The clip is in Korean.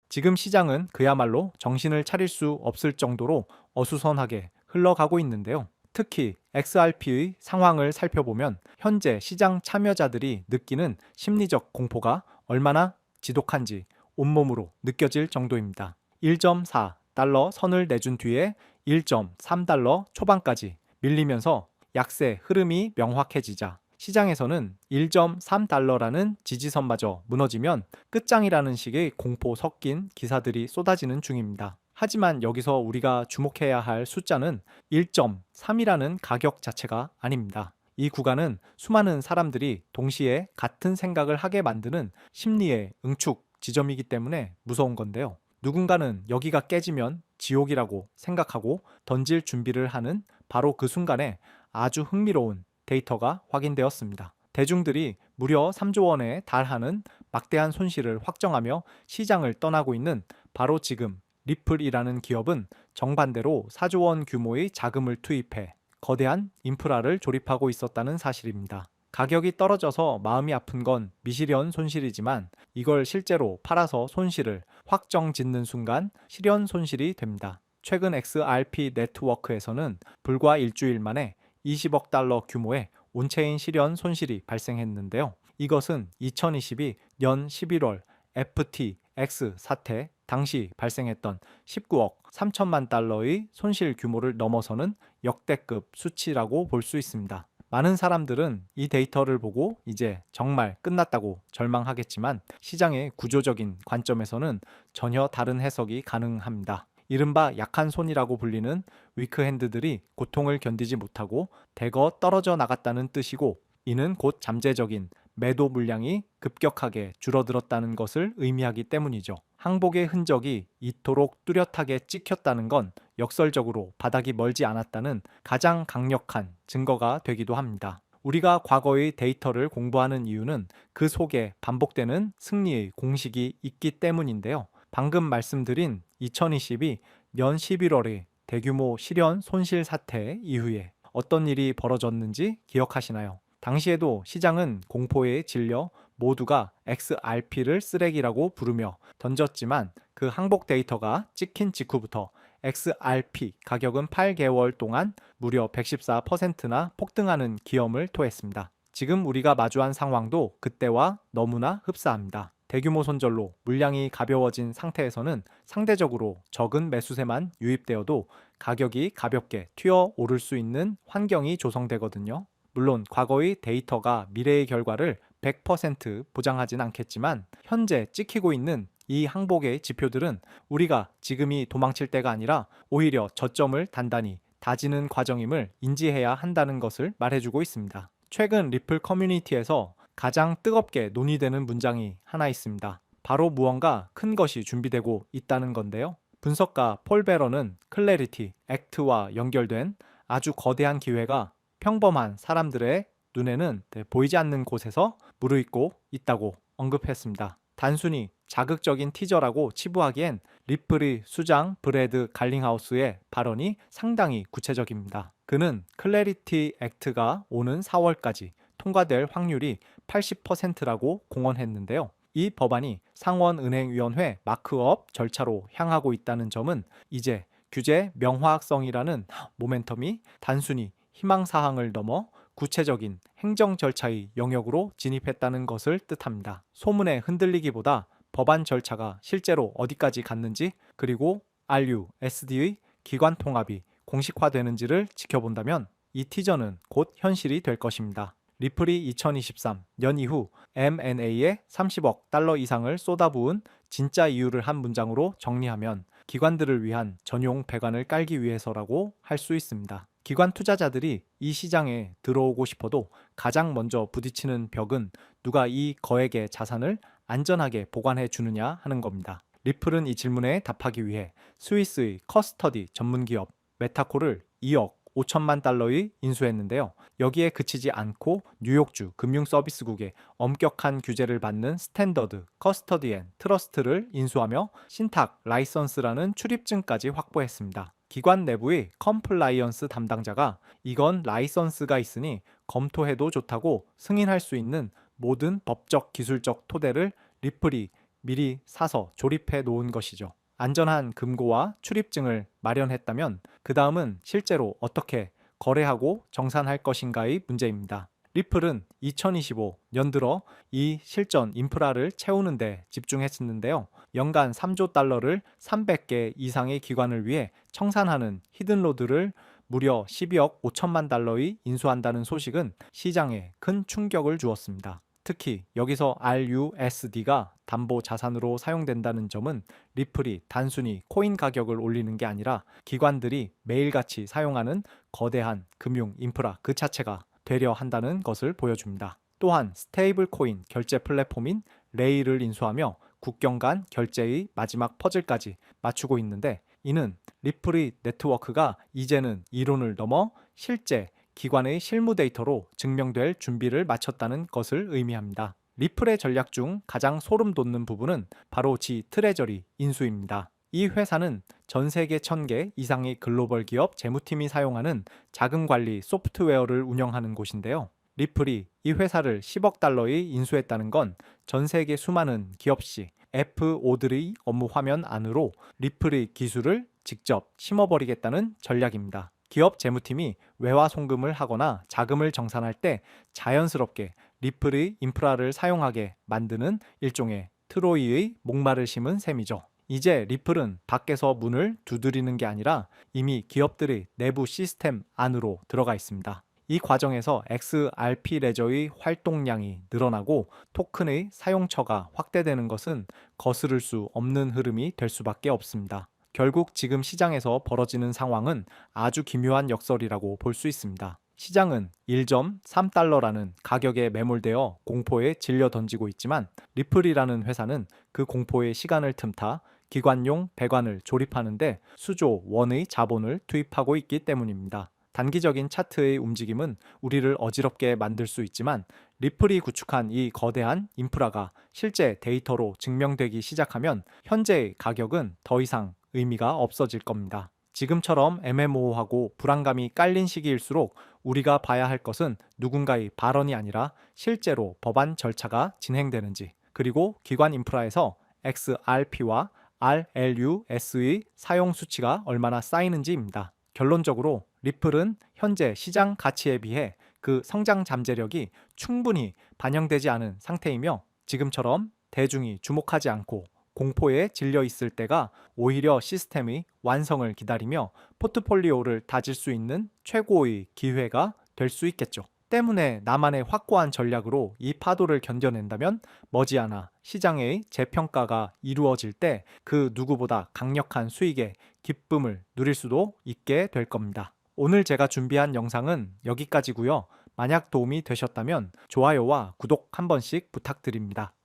지금 시장은 그야말로 정신을 차릴 수 없을 정도로 어수선하게 흘러가고 있는데요. 특히 XRP의 상황을 살펴보면 현재 시장 참여자들이 느끼는 심리적 공포가 얼마나 지독한지 온몸으로 느껴질 정도입니다. 1.4달러 선을 내준 뒤에 1.3달러 초반까지 밀리면서 약세 흐름이 명확해지자 시장에서는 1.3달러라는 지지선마저 무너지면 끝장이라는 식의 공포 섞인 기사들이 쏟아지는 중입니다. 하지만 여기서 우리가 주목해야 할 숫자는 1.3이라는 가격 자체가 아닙니다. 이 구간은 수많은 사람들이 동시에 같은 생각을 하게 만드는 심리의 응축 지점이기 때문에 무서운 건데요. 누군가는 여기가 깨지면 지옥이라고 생각하고 던질 준비를 하는 바로 그 순간에 아주 흥미로운 데이터가 확인되었습니다. 대중들이 무려 3조 원에 달하는 막대한 손실을 확정하며 시장을 떠나고 있는 바로 지금 리플이라는 기업은 정반대로 4조 원 규모의 자금을 투입해 거대한 인프라를 조립하고 있었다는 사실입니다. 가격이 떨어져서 마음이 아픈 건 미실현 손실이지만 이걸 실제로 팔아서 손실을 확정 짓는 순간 실현 손실이 됩니다. 최근 XRP 네트워크에서는 불과 일주일 만에 20억 달러 규모의 온체인 실현 손실이 발생했는데요. 이것은 2022년 11월 FTX 사태 당시 발생했던 19억 3천만 달러의 손실 규모를 넘어서는 역대급 수치라고 볼 수 있습니다. 많은 사람들은 이 데이터를 보고 이제 정말 끝났다고 절망하겠지만 시장의 구조적인 관점에서는 전혀 다른 해석이 가능합니다. 이른바 약한 손이라고 불리는 위크핸드들이 고통을 견디지 못하고 대거 떨어져 나갔다는 뜻이고, 이는 곧 잠재적인 매도 물량이 급격하게 줄어들었다는 것을 의미하기 때문이죠. 항복의 흔적이 이토록 뚜렷하게 찍혔다는 건 역설적으로 바닥이 멀지 않았다는 가장 강력한 증거가 되기도 합니다. 우리가 과거의 데이터를 공부하는 이유는 그 속에 반복되는 승리의 공식이 있기 때문인데요. 방금 말씀드린 2022년 11월의 대규모 실현 손실 사태 이후에 어떤 일이 벌어졌는지 기억하시나요? 당시에도 시장은 공포에 질려 모두가 XRP를 쓰레기라고 부르며 던졌지만 그 항복 데이터가 찍힌 직후부터 XRP 가격은 8개월 동안 무려 114%나 폭등하는 기염을 토했습니다. 지금 우리가 마주한 상황도 그때와 너무나 흡사합니다. 대규모 손절로 물량이 가벼워진 상태에서는 상대적으로 적은 매수세만 유입되어도 가격이 가볍게 튀어 오를 수 있는 환경이 조성되거든요. 물론 과거의 데이터가 미래의 결과를 100% 보장하진 않겠지만 현재 찍히고 있는 이 항복의 지표들은 우리가 지금이 도망칠 때가 아니라 오히려 저점을 단단히 다지는 과정임을 인지해야 한다는 것을 말해주고 있습니다. 최근 리플 커뮤니티에서 가장 뜨겁게 논의되는 문장이 하나 있습니다. 바로 무언가 큰 것이 준비되고 있다는 건데요. 분석가 폴 베러는 클래리티 액트와 연결된 아주 거대한 기회가 평범한 사람들의 눈에는 보이지 않는 곳에서 무르익고 있다고 언급했습니다. 단순히 자극적인 티저라고 치부하기엔 리플의 수장 브래드 갈링하우스의 발언이 상당히 구체적입니다. 그는 클래리티 액트가 오는 4월까지 통과될 확률이 80%라고 공언했는데요. 이 법안이 상원은행위원회 마크업 절차로 향하고 있다는 점은 이제 규제 명확성이라는 모멘텀이 단순히 희망사항을 넘어 구체적인 행정 절차의 영역으로 진입했다는 것을 뜻합니다. 소문에 흔들리기보다 법안 절차가 실제로 어디까지 갔는지, 그리고 RUSD의 기관 통합이 공식화되는지를 지켜본다면 이 티저는 곧 현실이 될 것입니다. 리플이 2023년 이후 M&A에 30억 달러 이상을 쏟아부은 진짜 이유를 한 문장으로 정리하면 기관들을 위한 전용 배관을 깔기 위해서라고 할 수 있습니다. 기관 투자자들이 이 시장에 들어오고 싶어도 가장 먼저 부딪히는 벽은 누가 이 거액의 자산을 안전하게 보관해 주느냐 하는 겁니다. 리플은 이 질문에 답하기 위해 스위스의 커스터디 전문기업 메타코를 2억 5천만 달러의 인수했는데요. 여기에 그치지 않고 뉴욕주 금융서비스국의 엄격한 규제를 받는 스탠더드 커스터디 앤 트러스트를 인수하며 신탁 라이선스라는 출입증까지 확보했습니다. 기관 내부의 컴플라이언스 담당자가 이건 라이선스가 있으니 검토해도 좋다고 승인할 수 있는 모든 법적 기술적 토대를 리플이 미리 사서 조립해 놓은 것이죠. 안전한 금고와 출입증을 마련했다면 그 다음은 실제로 어떻게 거래하고 정산할 것인가의 문제입니다. 리플은 2025년 들어 이 실전 인프라를 채우는 데 집중했었는데요. 연간 3조 달러를 300개 이상의 기관을 위해 청산하는 히든로드를 무려 12억 5천만 달러의 인수한다는 소식은 시장에 큰 충격을 주었습니다. 특히 여기서 RUSD가 담보 자산으로 사용된다는 점은 리플이 단순히 코인 가격을 올리는 게 아니라 기관들이 매일같이 사용하는 거대한 금융 인프라 그 자체가 되려 한다는 것을 보여줍니다. 또한 스테이블 코인 결제 플랫폼인 레이를 인수하며 국경 간 결제의 마지막 퍼즐까지 맞추고 있는데, 이는 리플의 네트워크가 이제는 이론을 넘어 실제 기관의 실무 데이터로 증명될 준비를 마쳤다는 것을 의미합니다. 리플의 전략 중 가장 소름 돋는 부분은 바로 지 트레저리 인수입니다. 이 회사는 전 세계 1000개 이상의 글로벌 기업 재무팀이 사용하는 자금 관리 소프트웨어를 운영하는 곳인데요. 리플이 이 회사를 10억 달러에 인수했다는 건 전 세계 수많은 기업시 F5들의 업무 화면 안으로 리플의 기술을 직접 심어버리겠다는 전략입니다. 기업 재무팀이 외화 송금을 하거나 자금을 정산할 때 자연스럽게 리플의 인프라를 사용하게 만드는 일종의 트로이의 목마를 심은 셈이죠. 이제 리플은 밖에서 문을 두드리는 게 아니라 이미 기업들의 내부 시스템 안으로 들어가 있습니다. 이 과정에서 XRP 레저의 활동량이 늘어나고 토큰의 사용처가 확대되는 것은 거스를 수 없는 흐름이 될 수밖에 없습니다. 결국 지금 시장에서 벌어지는 상황은 아주 기묘한 역설이라고 볼 수 있습니다. 시장은 1.3달러라는 가격에 매몰되어 공포에 질려 던지고 있지만 리플이라는 회사는 그 공포의 시간을 틈타 기관용 배관을 조립하는데 수조 원의 자본을 투입하고 있기 때문입니다. 단기적인 차트의 움직임은 우리를 어지럽게 만들 수 있지만 리플이 구축한 이 거대한 인프라가 실제 데이터로 증명되기 시작하면 현재의 가격은 더 이상 의미가 없어질 겁니다. 지금처럼 애매모호하고 불안감이 깔린 시기일수록 우리가 봐야 할 것은 누군가의 발언이 아니라 실제로 법안 절차가 진행되는지, 그리고 기관 인프라에서 XRP와 RLUS의 사용 수치가 얼마나 쌓이는지입니다. 결론적으로 리플은 현재 시장 가치에 비해 그 성장 잠재력이 충분히 반영되지 않은 상태이며, 지금처럼 대중이 주목하지 않고 공포에 질려 있을 때가 오히려 시스템의 완성을 기다리며 포트폴리오를 다질 수 있는 최고의 기회가 될 수 있겠죠. 때문에 나만의 확고한 전략으로 이 파도를 견뎌낸다면 머지않아 시장의 재평가가 이루어질 때 그 누구보다 강력한 수익의 기쁨을 누릴 수도 있게 될 겁니다. 오늘 제가 준비한 영상은 여기까지고요. 만약 도움이 되셨다면 좋아요와 구독 한 번씩 부탁드립니다.